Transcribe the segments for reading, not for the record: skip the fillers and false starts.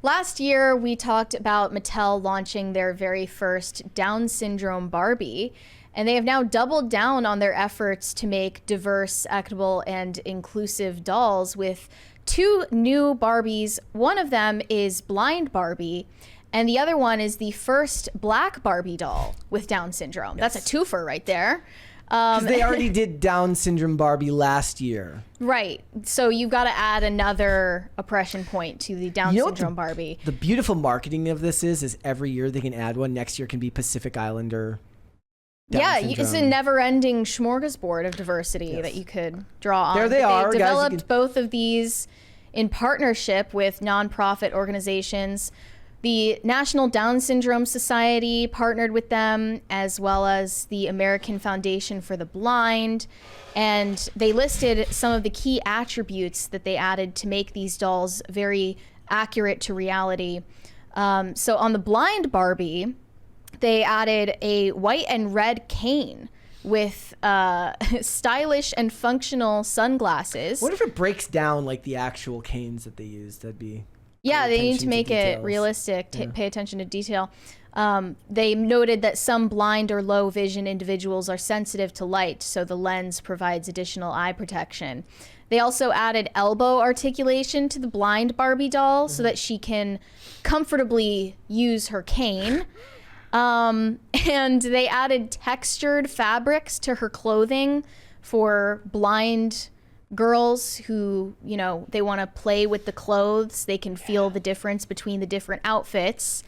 Last year, we talked about Mattel launching their very first Down syndrome Barbie, and they have now doubled down on their efforts to make diverse, equitable, and inclusive dolls with two new Barbies. One of them is Blind Barbie, and the other one is the first Black Barbie doll with Down syndrome. Yes. That's a twofer right there. Because they already did Down syndrome Barbie last year. Right. So you've got to add another oppression point to the Down syndrome Barbie. The beautiful marketing of this is every year they can add one. Next year can be Pacific Islander. It's a never-ending smorgasbord of diversity that you could draw on. There they are. They developed both of these in partnership with nonprofit organizations. The National Down Syndrome Society partnered with them, as well as the American Foundation for the Blind. And they listed some of the key attributes that they added to make these dolls very accurate to reality. So on the Blind Barbie, they added a white and red cane with stylish and functional sunglasses. What if it breaks down like the actual canes that they use? That'd be... Yeah, they need to make it realistic, pay attention to detail. They noted that some blind or low vision individuals are sensitive to light, so the lens provides additional eye protection. They also added elbow articulation to the Blind Barbie doll so that she can comfortably use her cane. And they added textured fabrics to her clothing for blind girls who, they want to play with the clothes. They can feel the difference between the different outfits.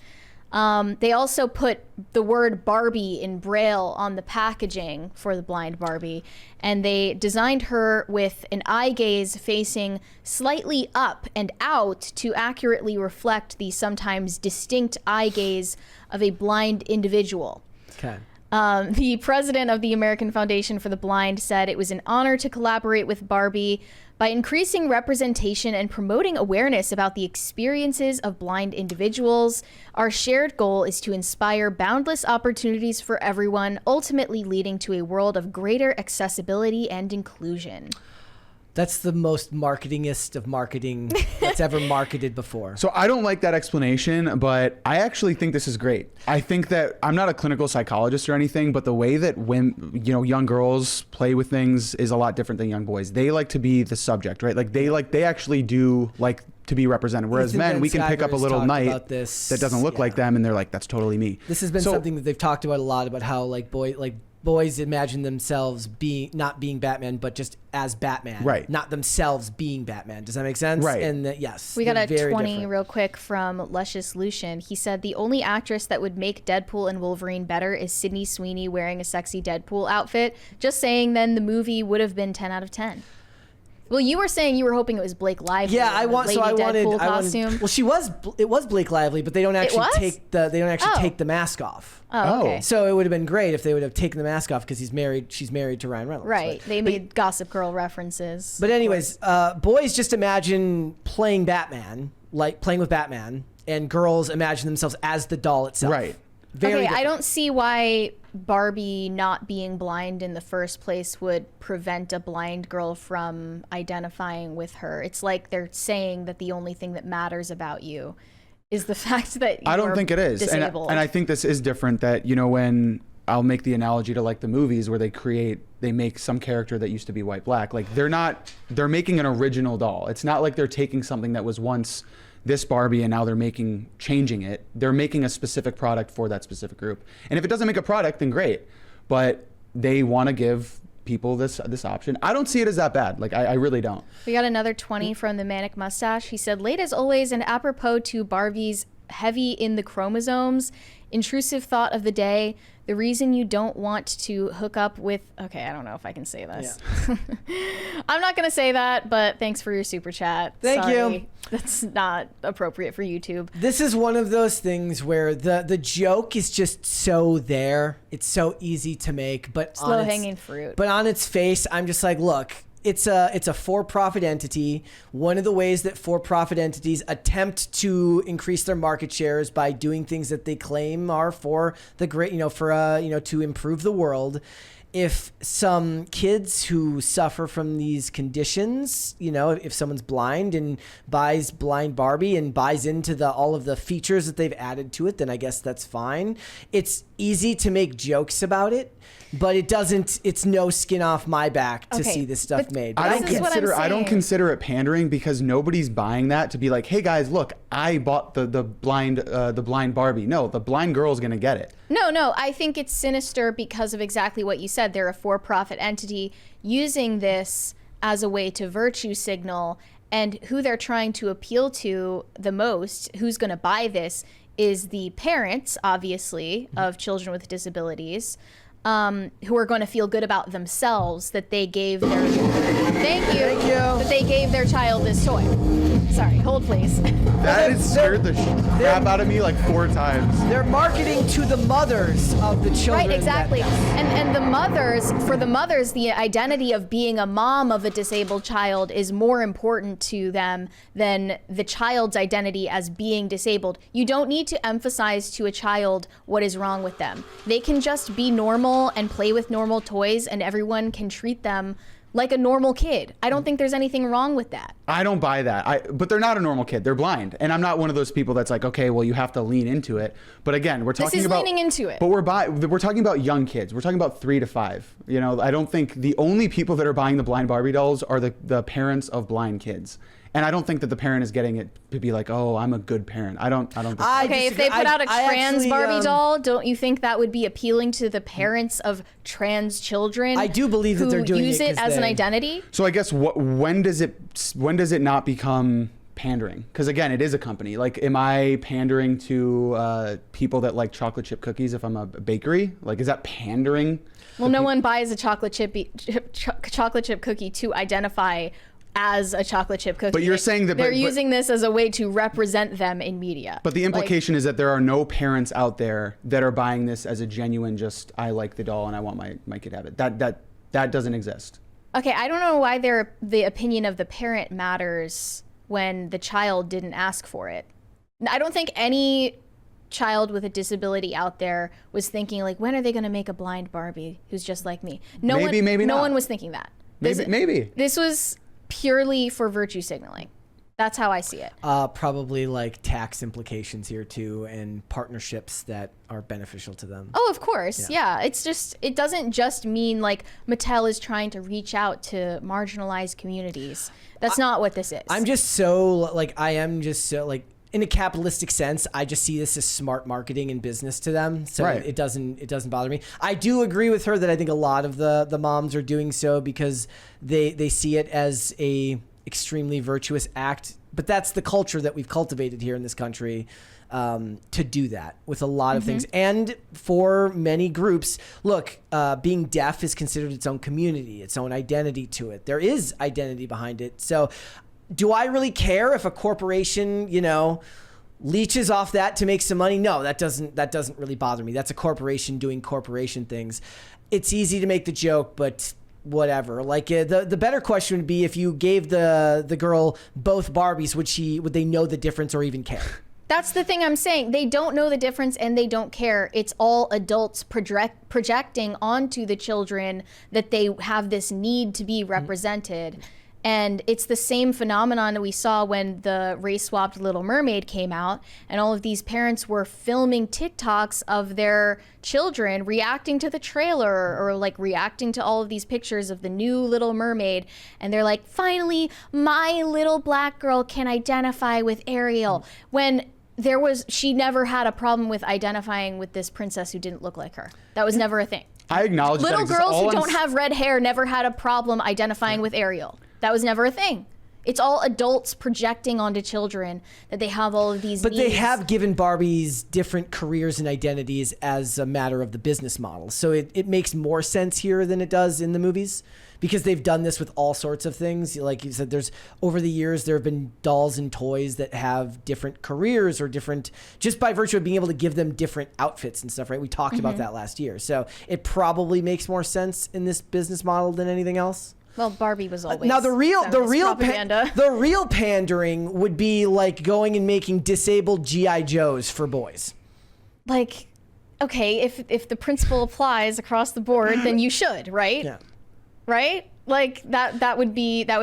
They also put the word Barbie in Braille on the packaging for the Blind Barbie, and they designed her with an eye gaze facing slightly up and out to accurately reflect the sometimes distinct eye gaze of a blind individual. Okay. The president of the American Foundation for the Blind said it was an honor to collaborate with Barbie by increasing representation and promoting awareness about the experiences of blind individuals. Our shared goal is to inspire boundless opportunities for everyone, ultimately leading to a world of greater accessibility and inclusion. That's the most marketingist of marketing that's ever marketed before. So I don't like that explanation, but I actually think this is great. I think that I'm not a clinical psychologist or anything, but the way that young girls play with things is a lot different than young boys. They like to be the subject, right? They actually do like to be represented. Whereas men, we can pick up a little knight that doesn't look like them, and they're like, that's totally me. This has been something that they've talked about a lot, about how boys imagine themselves not being Batman, but just as Batman. Right. Not themselves being Batman. Does that make sense? Right. And yes. We got a 20 different. real quick from Luscious Lucian. He said, the only actress that would make Deadpool and Wolverine better is Sydney Sweeney wearing a sexy Deadpool outfit. Just saying, then the movie would have been 10 out of 10. Well, you were saying you were hoping it was Blake Lively. Yeah, I wanted. Costume. Well, it was Blake Lively, but they don't actually take the mask off. Oh, okay. So it would have been great if they would have taken the mask off because she's married to Ryan Reynolds. Right. They made Gossip Girl references. But anyways, boys just imagine playing Batman, like playing with Batman, and girls imagine themselves as the doll itself. Right. Okay, I don't see why Barbie not being blind in the first place would prevent a blind girl from identifying with her. It's like they're saying that the only thing that matters about you is the fact that you're I don't think it is. And I think this is different, that, when I'll make the analogy to like the movies where they make some character that used to be white, black. Like they're making an original doll. It's not like they're taking something that was once this Barbie and now they're changing it. They're making a specific product for that specific group. And if it doesn't make a product, then great. But they want to give people this option. I don't see it as that bad. Like I really don't. We got another 20 from the Manic Mustache. He said, late as always and apropos to Barbie's heavy in the chromosomes, intrusive thought of the day, the reason you don't want to hook up with... Okay, I don't know if I can say this. Yeah. I'm not going to say that, but thanks for your super chat. Thank you. That's not appropriate for YouTube. This is one of those things where the joke is just so there. It's so easy to make, but slow-hanging fruit. But on its face, I'm just like, look... It's a for-profit entity. One of the ways that for-profit entities attempt to increase their market share is by doing things that they claim are for the great, to improve the world. if some kids who suffer from these conditions, if someone's blind and buys blind Barbie and buys into all of the features that they've added to it, then I guess that's fine. It's easy to make jokes about it, but it's no skin off my back to see this stuff made. I don't consider it pandering because nobody's buying that to be like, hey guys, look, I bought the blind Barbie. No, the blind girl's gonna get it. No, I think it's sinister because of exactly what you said. They're a for-profit entity using this as a way to virtue signal, and who they're trying to appeal to the most, who's going to buy this, is the parents, obviously, of children with disabilities, who are going to feel good about themselves that they gave their that they gave their child this toy. Sorry, hold please. That has scared the crap out of me like 4 times. They're marketing to the mothers of the children. Right, exactly. And the mothers, for the mothers, the identity of being a mom of a disabled child is more important to them than the child's identity as being disabled. You don't need to emphasize to a child what is wrong with them. They can just be normal and play with normal toys, and everyone can treat them like a normal kid. I don't think there's anything wrong with that. I don't buy that. But they're not a normal kid. They're blind. And I'm not one of those people that's like, okay, well, you have to lean into it. But again, we're talking about leaning into it. But we're talking about young kids. We're talking about 3 to 5. I don't think the only people that are buying the blind Barbie dolls are the parents of blind kids. And I don't think that the parent is getting it to be like, oh, I'm a good parent. I don't think Okay, if they put out a trans Barbie doll, don't you think that would be appealing to the parents of trans children? I do believe that they're doing use it as an identity. So I guess when does it not become pandering? Because again, it is a company. Like, am I pandering to people that like chocolate chip cookies if I'm a bakery? Like, is that pandering? Well, no one buys a chocolate chip cookie to identify as a chocolate chip cookie. But you're saying that they're using this as a way to represent them in media. But the implication is that there are no parents out there that are buying this as a genuine, just I like the doll and I want my kid to have it. That doesn't exist. Okay, I don't know why the opinion of the parent matters when the child didn't ask for it. I don't think any child with a disability out there was thinking like, when are they going to make a blind Barbie who's just like me? No one was thinking that. Maybe. This was purely for virtue signaling. That's how I see it. Probably like tax implications here too, and partnerships that are beneficial to them. Oh, of course. Yeah. It doesn't just mean like Mattel is trying to reach out to marginalized communities. That's not what this is. I'm just so in a capitalistic sense, I just see this as smart marketing and business to them. So right. it doesn't bother me. I do agree with her that I think a lot of the moms are doing so because they see it as a extremely virtuous act. But that's the culture that we've cultivated here in this country, to do that with a lot of things. And for many groups, look, being deaf is considered its own community, its own identity to it. There is identity behind it. So do I really care if a corporation, leeches off that to make some money? No, that doesn't really bother me. That's a corporation doing corporation things. It's easy to make the joke, but whatever. Like the better question would be if you gave the girl both Barbies, would they know the difference or even care? That's the thing I'm saying. They don't know the difference and they don't care. It's all adults projecting onto the children that they have this need to be represented. And it's the same phenomenon that we saw when the race-swapped Little Mermaid came out, and all of these parents were filming TikToks of their children reacting to the trailer or like reacting to all of these pictures of the new Little Mermaid. And they're like, finally, my little black girl can identify with Ariel. When she never had a problem with identifying with this princess who didn't look like her. That was never a thing. I acknowledge Little that girls who don't have red hair never had a problem identifying with Ariel. That was never a thing. It's all adults projecting onto children that they have all of these needs. They have given Barbies different careers and identities as a matter of the business model. So it makes more sense here than it does in the movies because they've done this with all sorts of things. Like you said, over the years, there have been dolls and toys that have different careers or different, just by virtue of being able to give them different outfits and stuff, right? We talked about that last year. So it probably makes more sense in this business model than anything else. Well, Barbie was always now the real pandering would be like going and making disabled GI Joes for boys. Like, okay, if the principle applies across the board, then you should, right? Yeah. Right? Like that would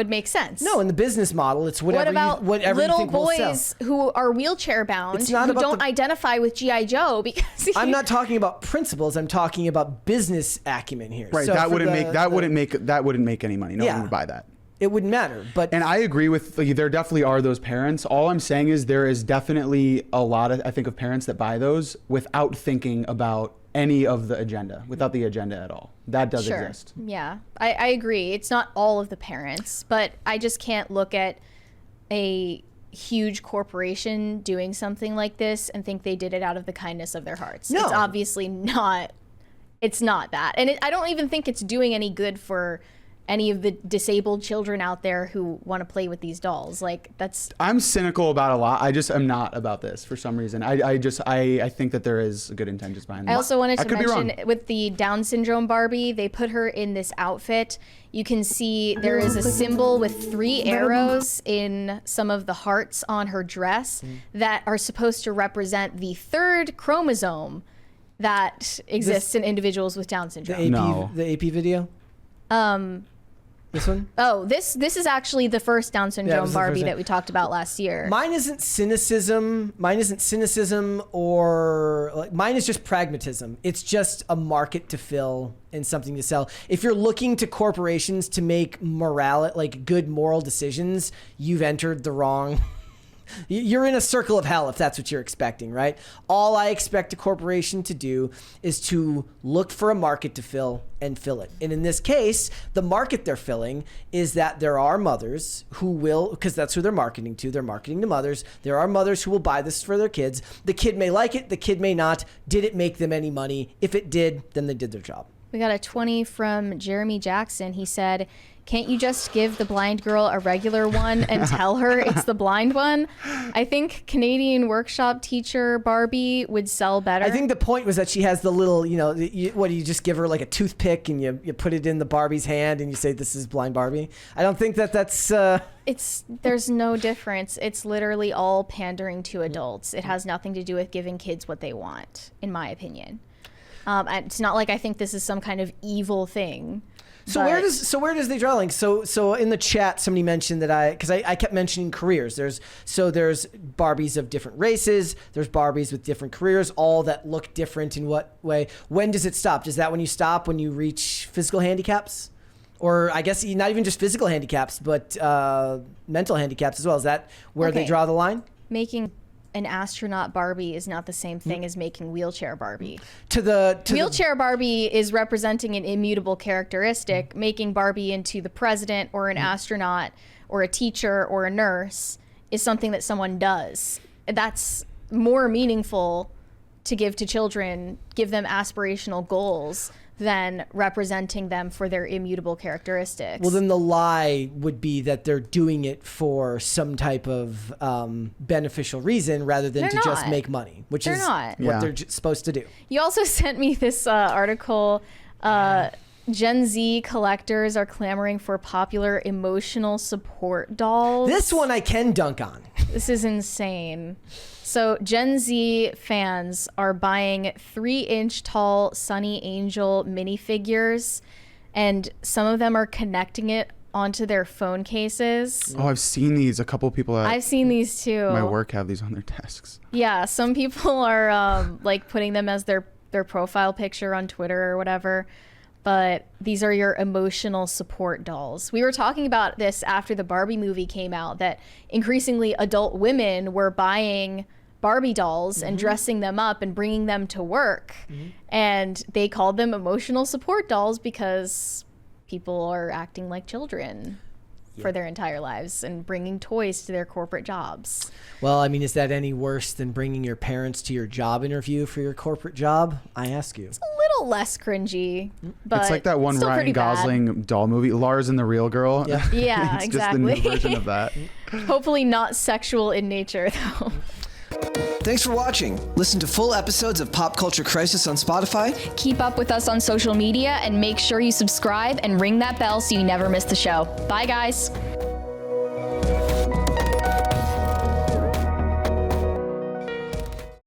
make sense. No, in the business model, it's whatever whatever little you think will boys sell. who are wheelchair bound who don't identify with G.I. Joe because I'm not talking about principles. I'm talking about business acumen here. Right. So that wouldn't make any money. No one would buy that. It wouldn't matter. And I agree with, like, there definitely are those parents. All I'm saying is there is definitely a lot of, I think, of parents that buy those without thinking about any of the agenda, without the agenda at all. That does exist. Yeah, I agree. It's not all of the parents, but I just can't look at a huge corporation doing something like this and think they did it out of the kindness of their hearts. No. It's obviously not. It's not that. And I don't even think it's doing any good for any of the disabled children out there who want to play with these dolls. Like, that's... I'm cynical about a lot. I just am not about this for some reason. I think that there is good intentions behind this. I also wanted to mention with the Down syndrome Barbie, they put her in this outfit. You can see there is a symbol with 3 arrows in some of the hearts on her dress that are supposed to represent the 3rd chromosome that exists in individuals with Down syndrome. The AP video? This one? Oh, this is actually the first Down syndrome Barbie that we talked about last year. Mine isn't cynicism. Mine is just pragmatism. It's just a market to fill and something to sell. If you're looking to corporations to make good moral decisions, you've entered the wrong... You're in a circle of hell if that's what you're expecting, right? All I expect a corporation to do is to look for a market to fill and fill it. And in this case, the market they're filling is that there are mothers who will, because that's who they're marketing to. They're marketing to mothers. There are mothers who will buy this for their kids. The kid may like it. The kid may not. Did it make them any money? If it did, then they did their job. We got a 20 from Jeremy Jackson. He said, can't you just give the blind girl a regular one and tell her it's the blind one? I think Canadian workshop teacher Barbie would sell better. I think the point was that she has the little, what do you just give her like a toothpick and you put it in the Barbie's hand and you say, this is blind Barbie? I don't think that's... There's no difference. It's literally all pandering to adults. It has nothing to do with giving kids what they want, in my opinion. It's not like I think this is some kind of evil thing. So where does they draw the link? So in the chat, somebody mentioned that because I kept mentioning careers. There's Barbies of different races. There's Barbies with different careers, all that look different in what way. When does it stop? Is that when you stop when you reach physical handicaps? Or I guess not even just physical handicaps, but mental handicaps as well. Is that where they draw the line? Making an astronaut Barbie is not the same thing as making wheelchair Barbie. Wheelchair Barbie is representing an immutable characteristic. Making Barbie into the president or an astronaut or a teacher or a nurse is something that someone does. That's more meaningful to give to children, give them aspirational goals than representing them for their immutable characteristics. Well, then the lie would be that they're doing it for some type of beneficial reason rather than just make money, which is what they're supposed to do. You also sent me this article. Gen Z collectors are clamoring for popular emotional support dolls. This one I can dunk on. This is insane. So Gen Z fans are buying 3-inch tall Sunny Angel minifigures, and some of them are connecting it onto their phone cases. Oh, I've seen these. A couple people I've seen these too. My work have these on their desks. Yeah, some people are like putting them as their profile picture on Twitter or whatever. But these are your emotional support dolls. We were talking about this after the Barbie movie came out, that increasingly adult women were buying Barbie dolls and dressing them up and bringing them to work. And they called them emotional support dolls because people are acting like children for their entire lives and bringing toys to their corporate jobs. Well, I mean, is that any worse than bringing your parents to your job interview for your corporate job? I ask you. It's a little less cringy, but it's like that one Ryan Gosling doll movie, Lars and the Real Girl. Yeah, yeah, it's exactly. just the new version of that. Hopefully not sexual in nature, though. Thanks for watching. Listen to full episodes of Pop Culture Crisis on Spotify. Keep up with us on social media and make sure you subscribe and ring that bell so you never miss the show. Bye, guys.